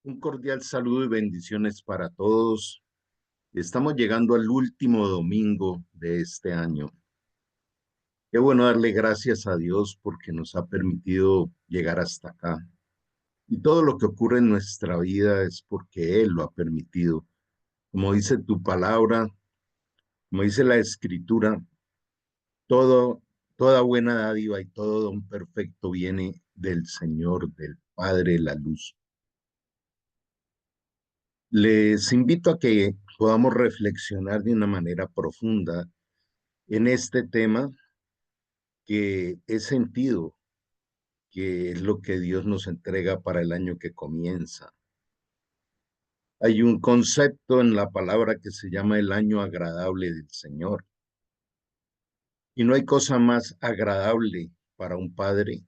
Un cordial saludo y bendiciones para todos. Estamos llegando al último domingo de este año. Qué bueno darle gracias a Dios porque nos ha permitido llegar hasta acá. Y todo lo que ocurre en nuestra vida es porque Él lo ha permitido. Como dice tu palabra, como dice la Escritura, todo, toda buena dádiva y todo don perfecto viene del Señor, del Padre, la luz. Les invito a que podamos reflexionar de una manera profunda en este tema que es sentido, que es lo que Dios nos entrega para el año que comienza. Hay un concepto en la palabra que se llama el año agradable del Señor. Y no hay cosa más agradable para un padre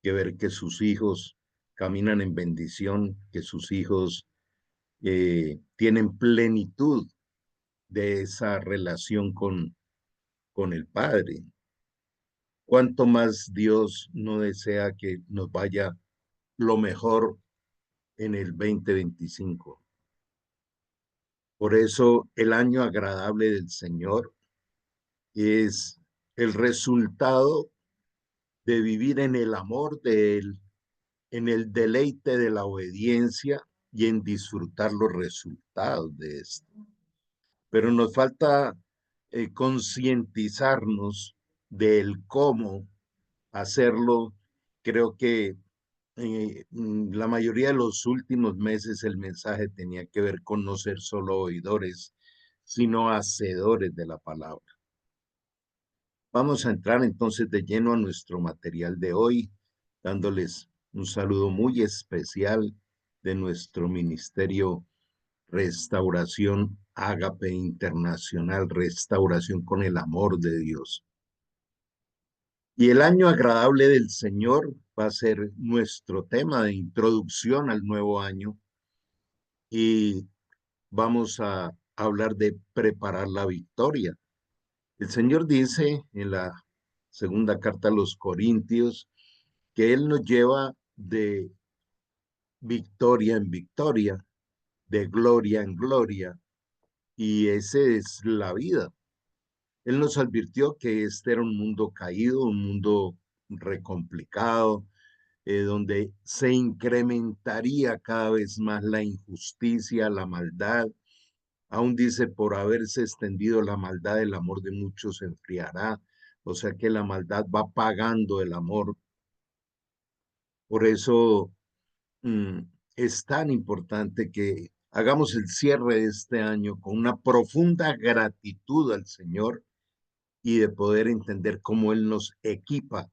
que ver que sus hijos caminan en bendición, que sus hijos tienen plenitud de esa relación con el Padre. Cuánto más Dios no desea que nos vaya lo mejor en el 2025. Por eso el año agradable del Señor es el resultado de vivir en el amor de Él, en el deleite de la obediencia y en disfrutar los resultados de esto. Pero nos falta concientizarnos del cómo hacerlo. Creo que la mayoría de los últimos meses el mensaje tenía que ver con no ser solo oidores, sino hacedores de la palabra. Vamos a entrar entonces de lleno a nuestro material de hoy, dándoles un saludo muy especial de nuestro ministerio Restauración Ágape Internacional, restauración con el amor de Dios. Y el año agradable del Señor va a ser nuestro tema de introducción al nuevo año y vamos a hablar de preparar la victoria. El Señor dice en la segunda carta a los Corintios que Él nos lleva de victoria en victoria, de gloria en gloria, y esa es la vida. Él nos advirtió que este era un mundo caído, un mundo recomplicado, donde se incrementaría cada vez más la injusticia, la maldad. Aún dice, por haberse extendido la maldad, el amor de muchos se enfriará. O sea que la maldad va pagando el amor. Por eso mm, es tan importante que hagamos el cierre de este año con una profunda gratitud al Señor y de poder entender cómo Él nos equipa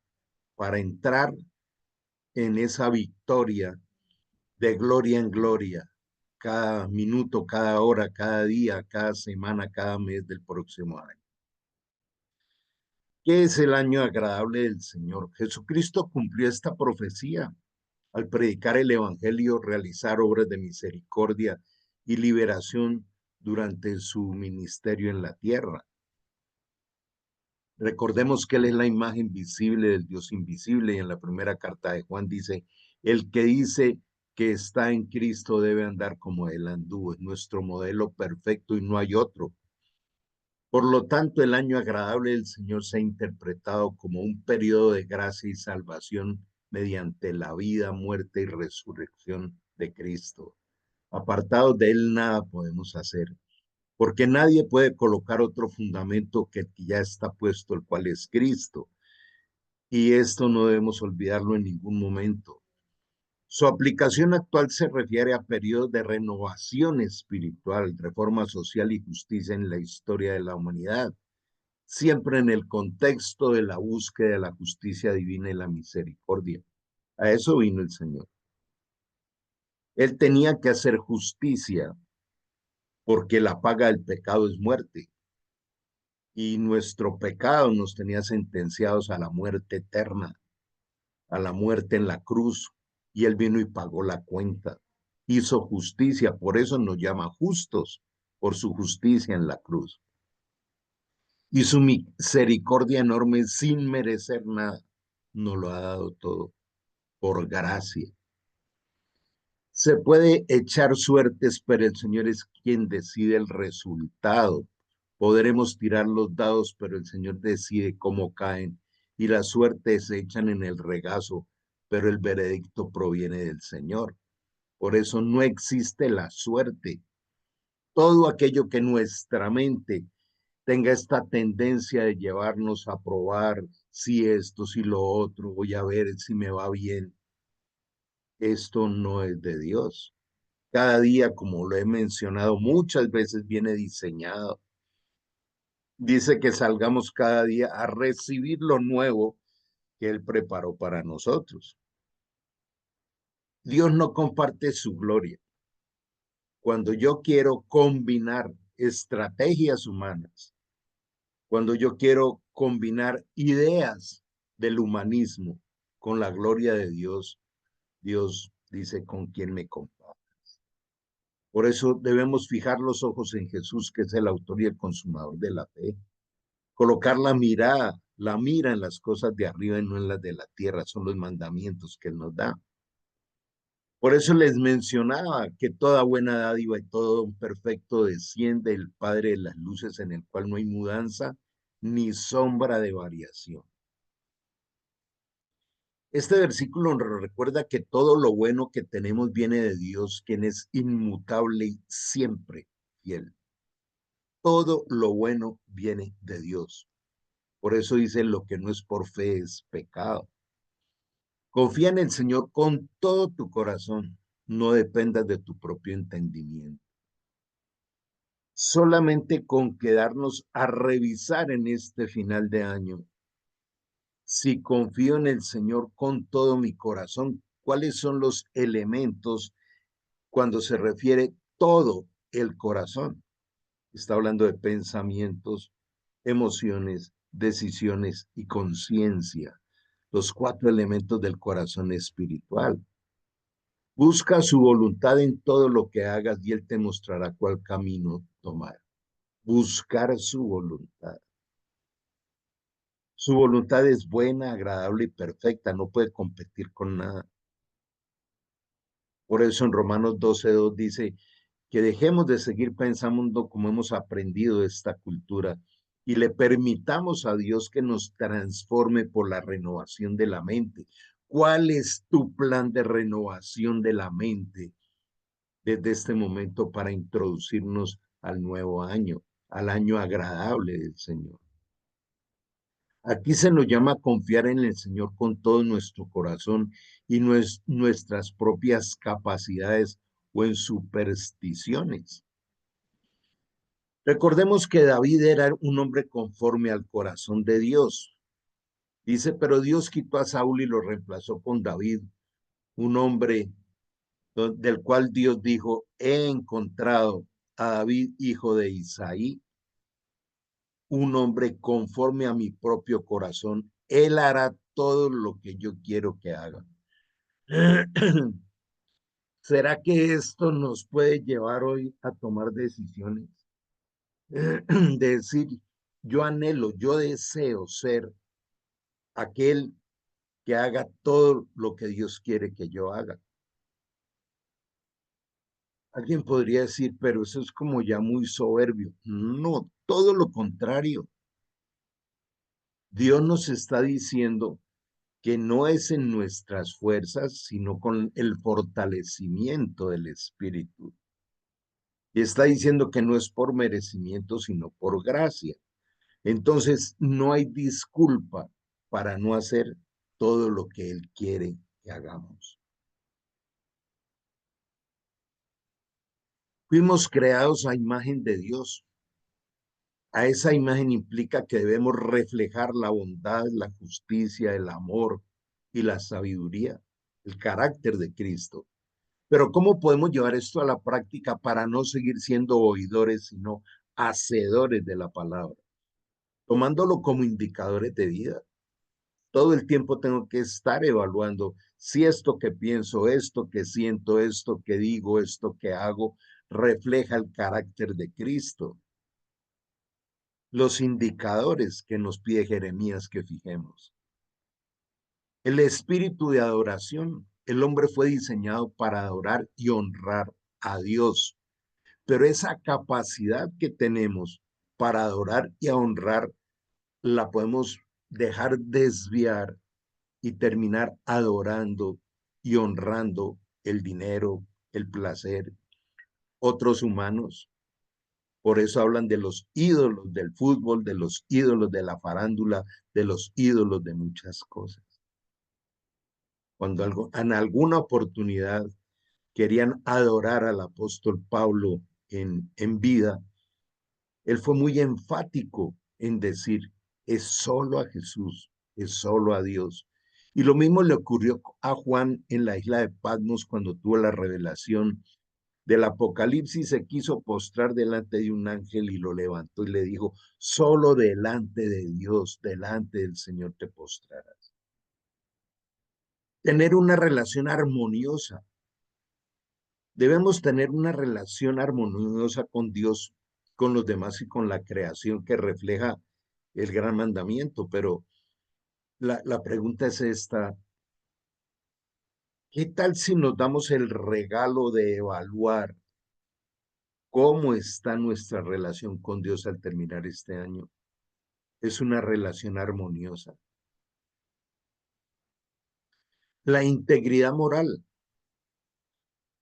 para entrar en esa victoria de gloria en gloria, cada minuto, cada hora, cada día, cada semana, cada mes del próximo año. ¿Qué es el año agradable del Señor? Jesucristo cumplió esta profecía al predicar el Evangelio, realizar obras de misericordia y liberación durante su ministerio en la tierra. Recordemos que Él es la imagen visible del Dios invisible y en la primera carta de Juan dice, el que dice que está en Cristo debe andar como Él anduvo, es nuestro modelo perfecto y no hay otro. Por lo tanto, el año agradable del Señor se ha interpretado como un periodo de gracia y salvación mediante la vida, muerte y resurrección de Cristo. Apartados de Él nada podemos hacer, porque nadie puede colocar otro fundamento que el que ya está puesto, el cual es Cristo. Y esto no debemos olvidarlo en ningún momento. Su aplicación actual se refiere a periodos de renovación espiritual, reforma social y justicia en la historia de la humanidad, siempre en el contexto de la búsqueda de la justicia divina y la misericordia. A eso vino el Señor. Él tenía que hacer justicia porque la paga del pecado es muerte y nuestro pecado nos tenía sentenciados a la muerte eterna, a la muerte en la cruz, y Él vino y pagó la cuenta. Hizo justicia, por eso nos llama justos, por su justicia en la cruz. Y su misericordia enorme, sin merecer nada, nos lo ha dado todo, por gracia. Se puede echar suertes, pero el Señor es quien decide el resultado. Podremos tirar los dados, pero el Señor decide cómo caen. Y las suertes se echan en el regazo, pero el veredicto proviene del Señor. Por eso no existe la suerte. Todo aquello que nuestra mente tenga esta tendencia de llevarnos a probar si esto, si lo otro, voy a ver si me va bien, esto no es de Dios. Cada día, como lo he mencionado muchas veces, viene diseñado. Dice que salgamos cada día a recibir lo nuevo que Él preparó para nosotros. Dios no comparte su gloria. Cuando yo quiero combinar estrategias humanas, cuando yo quiero combinar ideas del humanismo con la gloria de Dios, Dios dice con quién me comparo. Por eso debemos fijar los ojos en Jesús, que es el autor y el consumador de la fe. Colocar la mira en las cosas de arriba y no en las de la tierra, son los mandamientos que Él nos da. Por eso les mencionaba que toda buena dádiva y todo un perfecto desciende del Padre de las luces, en el cual no hay mudanza ni sombra de variación. Este versículo nos recuerda que todo lo bueno que tenemos viene de Dios, quien es inmutable y siempre fiel. Todo lo bueno viene de Dios. Por eso dice, lo que no es por fe es pecado. Confía en el Señor con todo tu corazón. No dependas de tu propio entendimiento. Solamente con quedarnos a revisar en este final de año, si confío en el Señor con todo mi corazón, ¿cuáles son los elementos cuando se refiere todo el corazón? Está hablando de pensamientos, emociones, decisiones y conciencia, los 4 elementos del corazón espiritual. Busca su voluntad en todo lo que hagas y Él te mostrará cuál camino tomar. Buscar su voluntad. Su voluntad es buena, agradable y perfecta, no puede competir con nada. Por eso en Romanos 12:2 dice que dejemos de seguir pensando como hemos aprendido de esta cultura y le permitamos a Dios que nos transforme por la renovación de la mente. ¿Cuál es tu plan de renovación de la mente desde este momento para introducirnos al nuevo año, al año agradable del Señor? Aquí se nos llama a confiar en el Señor con todo nuestro corazón y nuestras propias capacidades o en supersticiones. Recordemos que David era un hombre conforme al corazón de Dios. Dice, pero Dios quitó a Saúl y lo reemplazó con David, un hombre del cual Dios dijo, he encontrado a David, hijo de Isaí, un hombre conforme a mi propio corazón. Él hará todo lo que yo quiero que haga. ¿Será que esto nos puede llevar hoy a tomar decisiones? De decir, yo anhelo, yo deseo ser aquel que haga todo lo que Dios quiere que yo haga. Alguien podría decir, pero eso es como ya muy soberbio. No, todo lo contrario. Dios nos está diciendo que no es en nuestras fuerzas, sino con el fortalecimiento del Espíritu. Y está diciendo que no es por merecimiento, sino por gracia. Entonces, no hay disculpa para no hacer todo lo que Él quiere que hagamos. Fuimos creados a imagen de Dios. A esa imagen implica que debemos reflejar la bondad, la justicia, el amor y la sabiduría, el carácter de Cristo. Pero ¿cómo podemos llevar esto a la práctica para no seguir siendo oidores, sino hacedores de la palabra? Tomándolo como indicadores de vida. Todo el tiempo tengo que estar evaluando si esto que pienso, esto que siento, esto que digo, esto que hago, refleja el carácter de Cristo. Los indicadores que nos pide Jeremías que fijemos. El espíritu de adoración El hombre fue diseñado para adorar y honrar a Dios, pero esa capacidad que tenemos para adorar y honrar la podemos dejar desviar y terminar adorando y honrando el dinero, el placer, otros humanos. Por eso hablan de los ídolos del fútbol, de los ídolos de la farándula, de los ídolos de muchas cosas. Cuando en alguna oportunidad querían adorar al apóstol Pablo en vida, él fue muy enfático en decir, es solo a Jesús, es solo a Dios. Y lo mismo le ocurrió a Juan en la isla de Patmos cuando tuvo la revelación del Apocalipsis. Se quiso postrar delante de un ángel y lo levantó y le dijo, solo delante de Dios, delante del Señor te postrarás. Tener una relación armoniosa. Debemos tener una relación armoniosa con Dios, con los demás y con la creación que refleja el gran mandamiento. Pero la pregunta es esta, ¿qué tal si nos damos el regalo de evaluar cómo está nuestra relación con Dios al terminar este año? Es una relación armoniosa. La integridad moral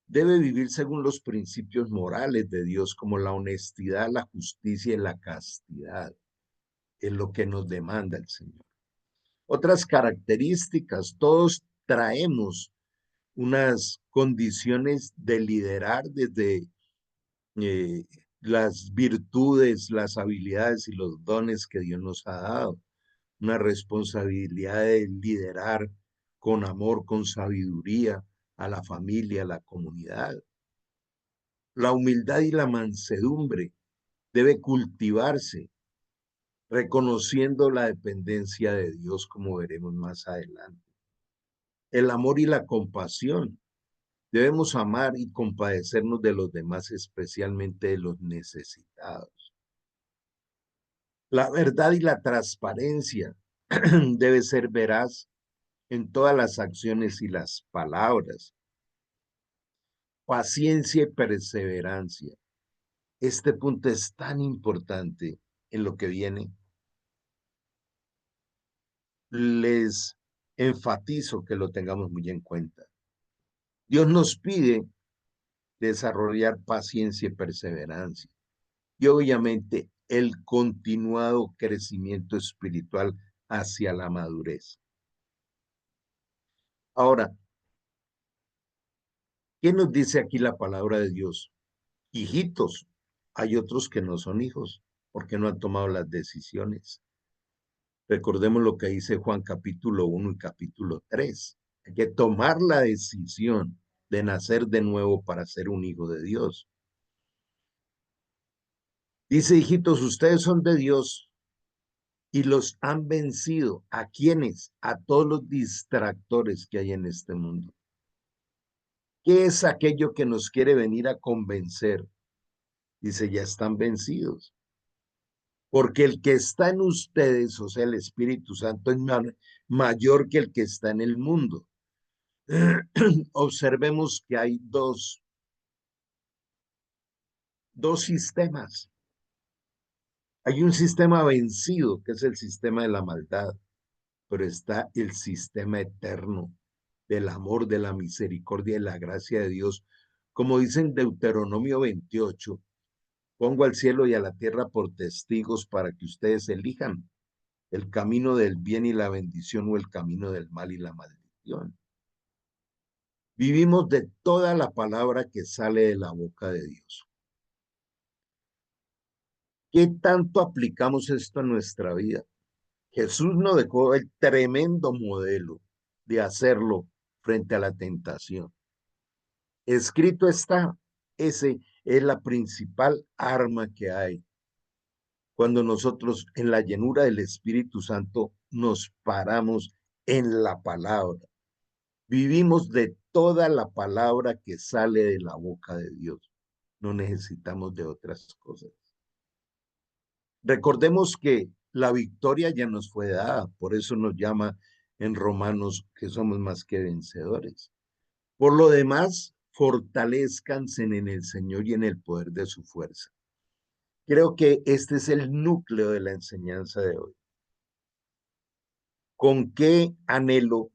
debe vivir según los principios morales de Dios, como la honestidad, la justicia y la castidad. Es lo que nos demanda el Señor. Otras características, todos traemos unas condiciones de liderar desde eh, las virtudes, las habilidades y los dones que Dios nos ha dado. Una responsabilidad de liderar con amor, con sabiduría a la familia, a la comunidad. La humildad y la mansedumbre debe cultivarse, reconociendo la dependencia de Dios, como veremos más adelante. El amor y la compasión. Debemos amar y compadecernos de los demás, especialmente de los necesitados. La verdad y la transparencia debe ser veraz en todas las acciones y las palabras. Paciencia y perseverancia. Este punto es tan importante en lo que viene. Les enfatizo que lo tengamos muy en cuenta. Dios nos pide desarrollar paciencia y perseverancia. Y obviamente el continuado crecimiento espiritual hacia la madurez. Ahora, ¿qué nos dice aquí la palabra de Dios? Hijitos, hay otros que no son hijos porque no han tomado las decisiones. Recordemos lo que dice Juan capítulo 1 y capítulo 3. Hay que tomar la decisión de nacer de nuevo para ser un hijo de Dios. Dice, hijitos, ustedes son de Dios y los han vencido. ¿A quiénes? A todos los distractores que hay en este mundo. ¿Qué es aquello que nos quiere venir a convencer? Dice, ya están vencidos. Porque el que está en ustedes, o sea, el Espíritu Santo, es mayor que el que está en el mundo. Observemos que hay dos sistemas. Hay un sistema vencido, que es el sistema de la maldad, pero está el sistema eterno del amor, de la misericordia y la gracia de Dios. Como dice en Deuteronomio 28, pongo al cielo y a la tierra por testigos para que ustedes elijan el camino del bien y la bendición o el camino del mal y la maldición. Vivimos de toda la palabra que sale de la boca de Dios. ¿Qué tanto aplicamos esto a nuestra vida? Jesús nos dejó el tremendo modelo de hacerlo frente a la tentación. Escrito está, ese es la principal arma que hay cuando nosotros en la llenura del Espíritu Santo nos paramos en la palabra. Vivimos de toda la palabra que sale de la boca de Dios. No necesitamos de otras cosas. Recordemos que la victoria ya nos fue dada, por eso nos llama en Romanos que somos más que vencedores. Por lo demás, fortalezcanse en el Señor y en el poder de su fuerza. Creo que este es el núcleo de la enseñanza de hoy. ¿Con qué anhelo,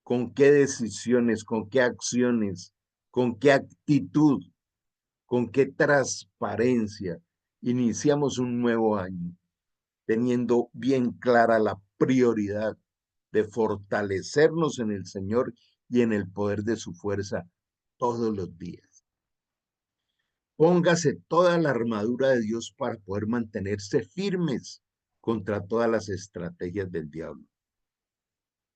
con qué decisiones, con qué acciones, con qué actitud, con qué transparencia iniciamos un nuevo año, teniendo bien clara la prioridad de fortalecernos en el Señor y en el poder de su fuerza todos los días? Póngase toda la armadura de Dios para poder mantenerse firmes contra todas las estrategias del diablo.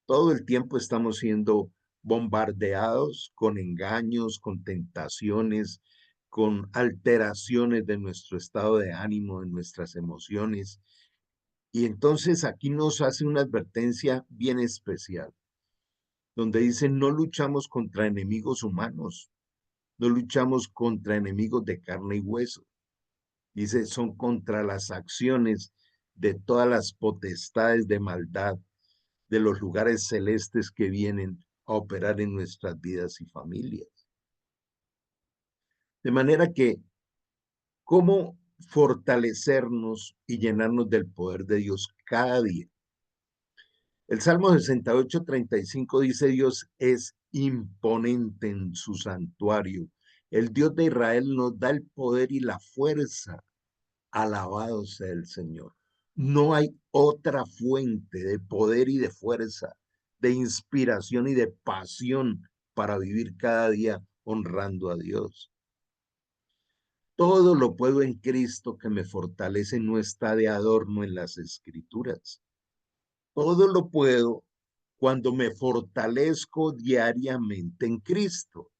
Todo el tiempo estamos siendo bombardeados con engaños, con tentaciones, con alteraciones de nuestro estado de ánimo, de nuestras emociones. Y entonces aquí nos hace una advertencia bien especial, donde dice: no luchamos contra enemigos humanos, no luchamos contra enemigos de carne y hueso. Dice, son contra las acciones de todas las potestades de maldad, de los lugares celestes que vienen a operar en nuestras vidas y familias. De manera que, ¿cómo fortalecernos y llenarnos del poder de Dios cada día? El Salmo 68:35 dice: Dios es imponente en su santuario. El Dios de Israel nos da el poder y la fuerza. Alabado sea el Señor. No hay otra fuente de poder y de fuerza, de inspiración y de pasión para vivir cada día honrando a Dios. Todo lo puedo en Cristo que me fortalece, no está de adorno en las Escrituras. Todo lo puedo cuando me fortalezco diariamente en Cristo.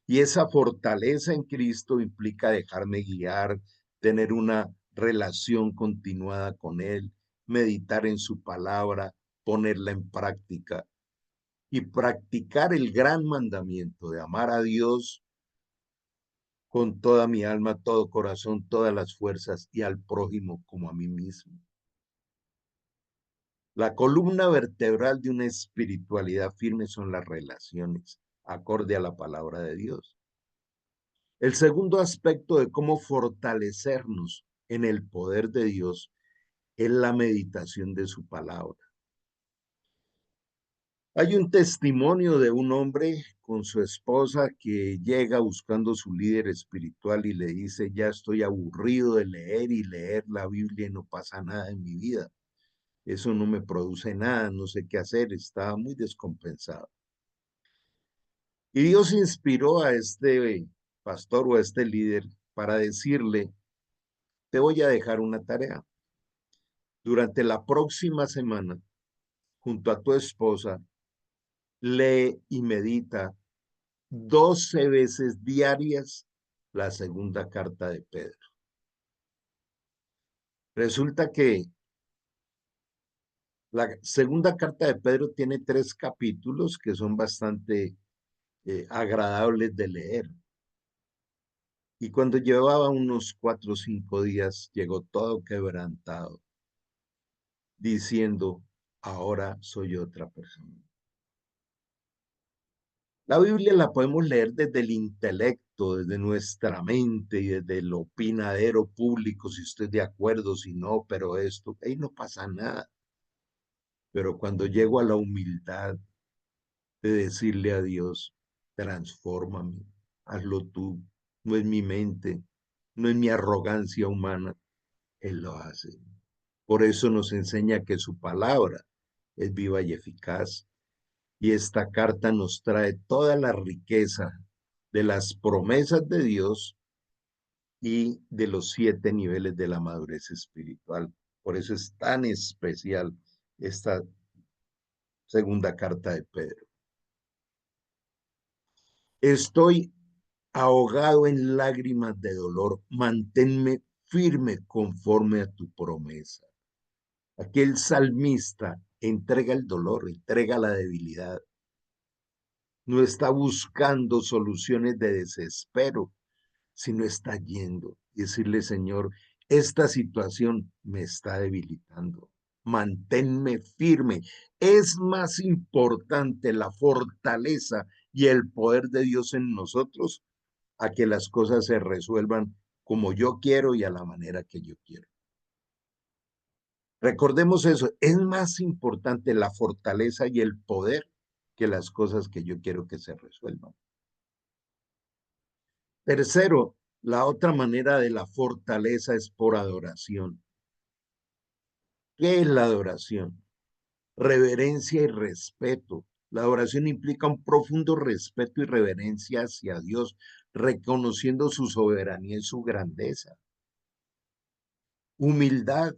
Y esa fortaleza en Cristo implica dejarme guiar, tener una relación continuada con Él, meditar en su palabra, ponerla en práctica y practicar el gran mandamiento de amar a Dios con toda mi alma, todo corazón, todas las fuerzas, y al prójimo como a mí mismo. La columna vertebral de una espiritualidad firme son las relaciones, acorde a la palabra de Dios. El segundo aspecto de cómo fortalecernos en el poder de Dios es la meditación de su palabra. Hay un testimonio de un hombre con su esposa que llega buscando su líder espiritual y le dice: ya estoy aburrido de leer y leer la Biblia y no pasa nada en mi vida. Eso no me produce nada, no sé qué hacer, estaba muy descompensado. Y Dios inspiró a este pastor o a este líder para decirle: te voy a dejar una tarea. Durante la próxima semana, junto a tu esposa, lee y medita 12 veces diarias la segunda carta de Pedro. Resulta que la segunda carta de Pedro tiene 3 capítulos que son bastante agradables de leer. Y cuando llevaba unos 4 o 5 días, llegó todo quebrantado, diciendo: ahora soy otra persona. La Biblia la podemos leer desde el intelecto, desde nuestra mente y desde el opinadero público, si usted es de acuerdo, si no, pero esto, ahí no pasa nada. Pero cuando llego a la humildad de decirle a Dios: transfórmame, hazlo tú, no es mi mente, no es mi arrogancia humana, Él lo hace. Por eso nos enseña que su palabra es viva y eficaz. Y esta carta nos trae toda la riqueza de las promesas de Dios y de los 7 niveles de la madurez espiritual. Por eso es tan especial esta segunda carta de Pedro. Estoy ahogado en lágrimas de dolor, manténme firme conforme a tu promesa. Aquel salmista entrega el dolor, entrega la debilidad. No está buscando soluciones de desespero, sino está yendo y decirle: Señor, esta situación me está debilitando. Manténme firme. Es más importante la fortaleza y el poder de Dios en nosotros a que las cosas se resuelvan como yo quiero y a la manera que yo quiero. Recordemos eso, es más importante la fortaleza y el poder que las cosas que yo quiero que se resuelvan. Tercero, la otra manera de la fortaleza es por adoración. ¿Qué es la adoración? Reverencia y respeto. La adoración implica un profundo respeto y reverencia hacia Dios, reconociendo su soberanía y su grandeza. Humildad.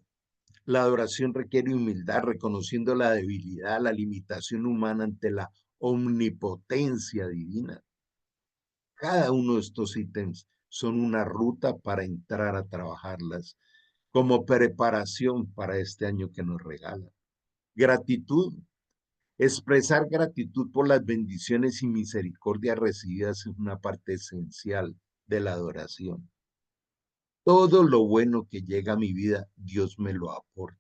La adoración requiere humildad, reconociendo la debilidad, la limitación humana ante la omnipotencia divina. Cada uno de estos ítems son una ruta para entrar a trabajarlas como preparación para este año que nos regala. Gratitud. Expresar gratitud por las bendiciones y misericordias recibidas es una parte esencial de la adoración. Todo lo bueno que llega a mi vida, Dios me lo aporta,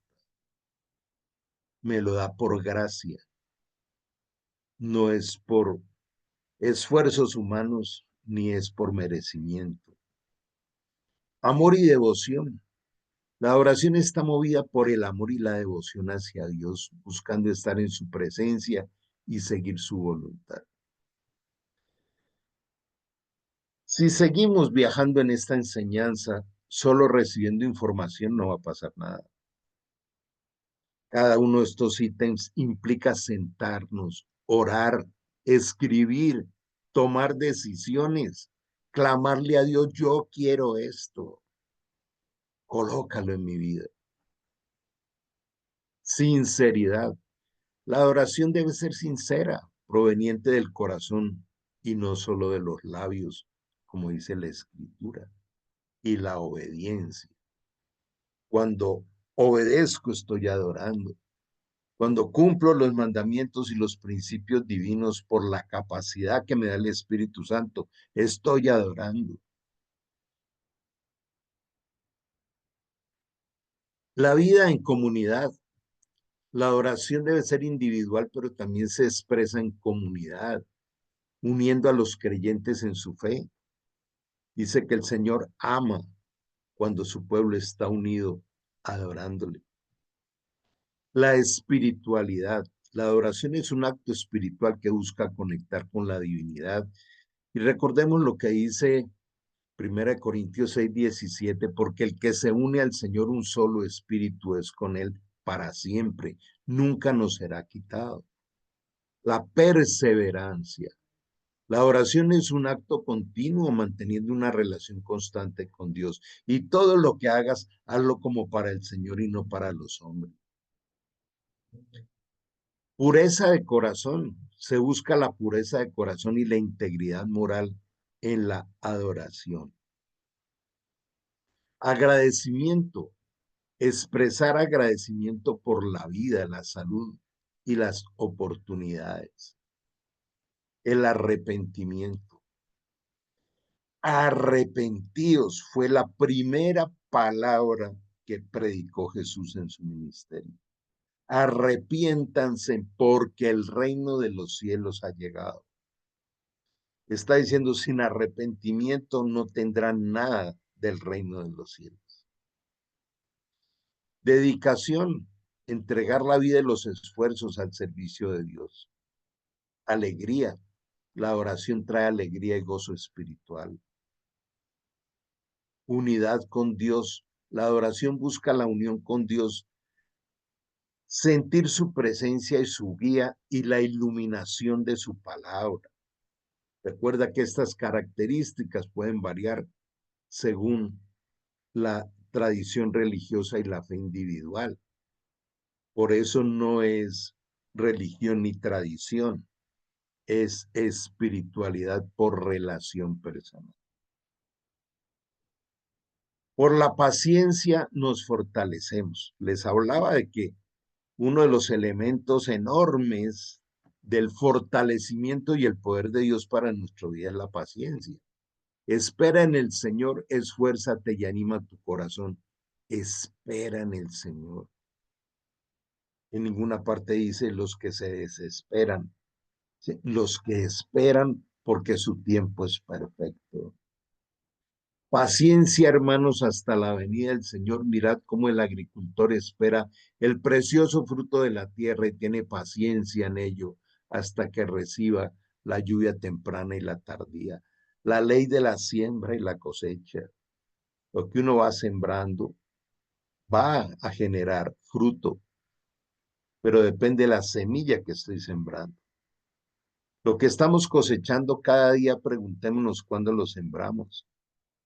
me lo da por gracia, no es por esfuerzos humanos ni es por merecimiento. Amor y devoción. La oración está movida por el amor y la devoción hacia Dios, buscando estar en su presencia y seguir su voluntad. Si seguimos viajando en esta enseñanza, solo recibiendo información no va a pasar nada. Cada uno de estos ítems implica sentarnos, orar, escribir, tomar decisiones, clamarle a Dios, yo quiero esto, colócalo en mi vida. Sinceridad. La adoración debe ser sincera, proveniente del corazón y no solo de los labios, como dice la Escritura. Y la obediencia. Cuando obedezco, estoy adorando. Cuando cumplo los mandamientos y los principios divinos por la capacidad que me da el Espíritu Santo, estoy adorando. La vida en comunidad. La adoración debe ser individual, pero también se expresa en comunidad, uniendo a los creyentes en su fe. Dice que el Señor ama cuando su pueblo está unido adorándole. La espiritualidad. La adoración es un acto espiritual que busca conectar con la divinidad. Y recordemos lo que dice 1 Corintios 6:17, porque el que se une al Señor un solo espíritu es con él para siempre, nunca nos será quitado. La perseverancia. La oración es un acto continuo manteniendo una relación constante con Dios. Y todo lo que hagas, hazlo como para el Señor y no para los hombres. Pureza de corazón. Se busca la pureza de corazón y la integridad moral en la adoración. Agradecimiento. Expresar agradecimiento por la vida, la salud y las oportunidades. El arrepentimiento. Arrepentíos fue la primera palabra que predicó Jesús en su ministerio. Arrepiéntanse porque el reino de los cielos ha llegado. Está diciendo, sin arrepentimiento no tendrán nada del reino de los cielos. Dedicación, entregar la vida y los esfuerzos al servicio de Dios. Alegría, la oración trae alegría y gozo espiritual. Unidad con Dios, la adoración busca la unión con Dios, sentir su presencia y su guía y la iluminación de su palabra. Recuerda que estas características pueden variar según la tradición religiosa y la fe individual. Por eso no es religión ni tradición, es espiritualidad por relación personal. Por la paciencia nos fortalecemos. Les hablaba de que uno de los elementos enormes del fortalecimiento y el poder de Dios para nuestra vida es la paciencia. Espera en el Señor, esfuérzate y anima tu corazón. Espera en el Señor. En ninguna parte dice los que se desesperan, ¿sí? Los que esperan porque su tiempo es perfecto. Paciencia, hermanos, hasta la venida del Señor. Mirad cómo el agricultor espera el precioso fruto de la tierra y tiene paciencia en ello hasta que reciba la lluvia temprana y la tardía. La ley de la siembra y la cosecha. Lo que uno va sembrando va a generar fruto, pero depende de la semilla que estoy sembrando. Lo que estamos cosechando cada día, preguntémonos cuándo lo sembramos.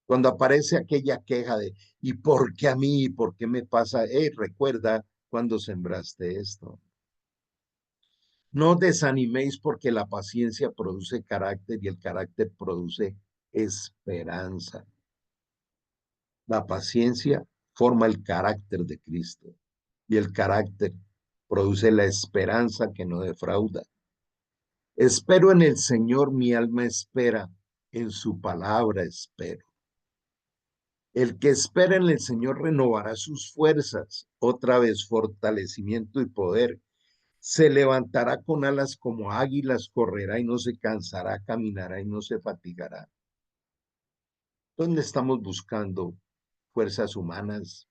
Cuando aparece aquella queja de, ¿y por qué a mí? ¿Y por qué me pasa? Recuerda cuando sembraste esto. No desaniméis porque la paciencia produce carácter y el carácter produce esperanza. La paciencia forma el carácter de Cristo y el carácter produce la esperanza que no defrauda. Espero en el Señor, mi alma espera, en su palabra espero. El que espera en el Señor renovará sus fuerzas, otra vez fortalecimiento y poder. Se levantará con alas como águilas, correrá y no se cansará, caminará y no se fatigará. ¿Dónde estamos buscando fuerzas humanas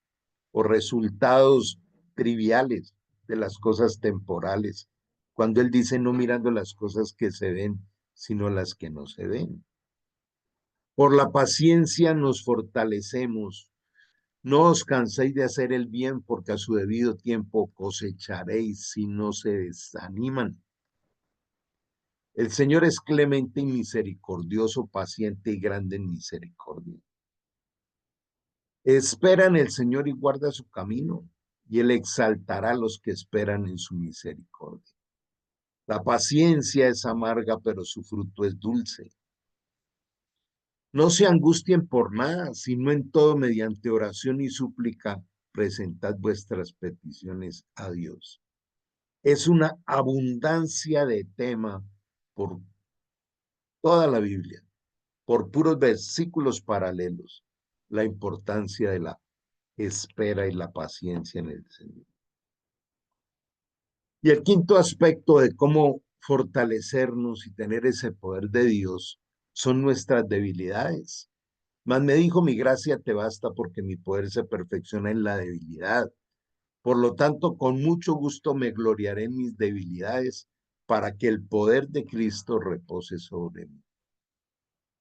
o resultados triviales de las cosas temporales? Cuando Él dice no mirando las cosas que se ven, sino las que no se ven. Por la paciencia nos fortalecemos. No os canséis de hacer el bien, porque a su debido tiempo cosecharéis si no se desaniman. El Señor es clemente y misericordioso, paciente y grande en misericordia. Espera en el Señor y guarda su camino, y Él exaltará a los que esperan en su misericordia. La paciencia es amarga, pero su fruto es dulce. No se angustien por nada, sino en todo mediante oración y súplica, presentad vuestras peticiones a Dios. Es una abundancia de tema por toda la Biblia, por puros versículos paralelos, la importancia de la espera y la paciencia en el Señor. Y el quinto aspecto de cómo fortalecernos y tener ese poder de Dios son nuestras debilidades. Mas me dijo, mi gracia te basta porque mi poder se perfecciona en la debilidad. Por lo tanto, con mucho gusto me gloriaré en mis debilidades para que el poder de Cristo repose sobre mí.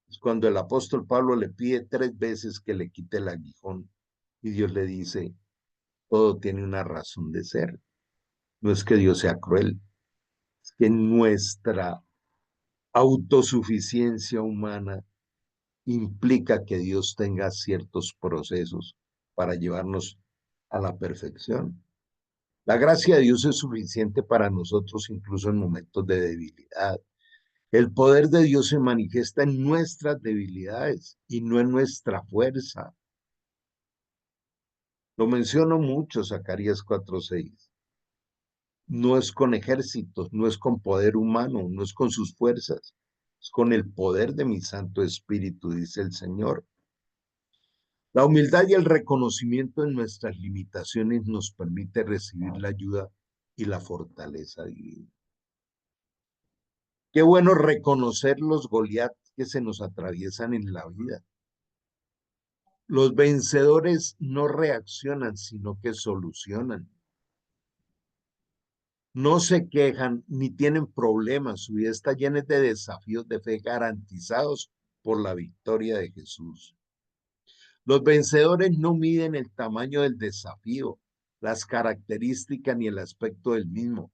Es cuando el apóstol Pablo le pide 3 veces que le quite el aguijón y Dios le dice, todo tiene una razón de ser. No es que Dios sea cruel, es que nuestra autosuficiencia humana implica que Dios tenga ciertos procesos para llevarnos a la perfección. La gracia de Dios es suficiente para nosotros incluso en momentos de debilidad. El poder de Dios se manifiesta en nuestras debilidades y no en nuestra fuerza. Lo menciono mucho, Zacarías 4:6. No es con ejércitos, no es con poder humano, no es con sus fuerzas, es con el poder de mi Santo Espíritu, dice el Señor. La humildad y el reconocimiento de nuestras limitaciones nos permite recibir la ayuda y la fortaleza divina. Qué bueno reconocer los Goliat que se nos atraviesan en la vida. Los vencedores no reaccionan, sino que solucionan. No se quejan ni tienen problemas. Su vida está llena de desafíos de fe garantizados por la victoria de Jesús. Los vencedores no miden el tamaño del desafío, las características ni el aspecto del mismo,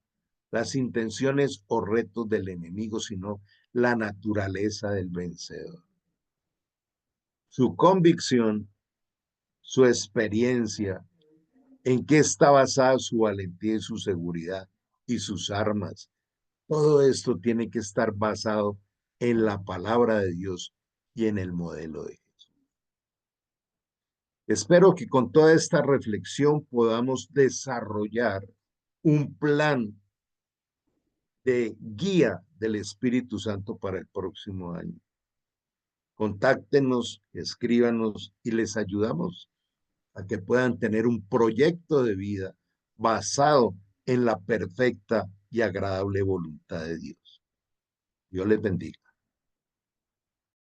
las intenciones o retos del enemigo, sino la naturaleza del vencedor. Su convicción, su experiencia, en qué está basada su valentía y su seguridad y sus armas. Todo esto tiene que estar basado en la palabra de Dios y en el modelo de Jesús. Espero que con toda esta reflexión podamos desarrollar un plan de guía del Espíritu Santo para el próximo año. Contáctenos, escríbanos y les ayudamos a que puedan tener un proyecto de vida basado en la perfecta y agradable voluntad de Dios. Dios les bendiga.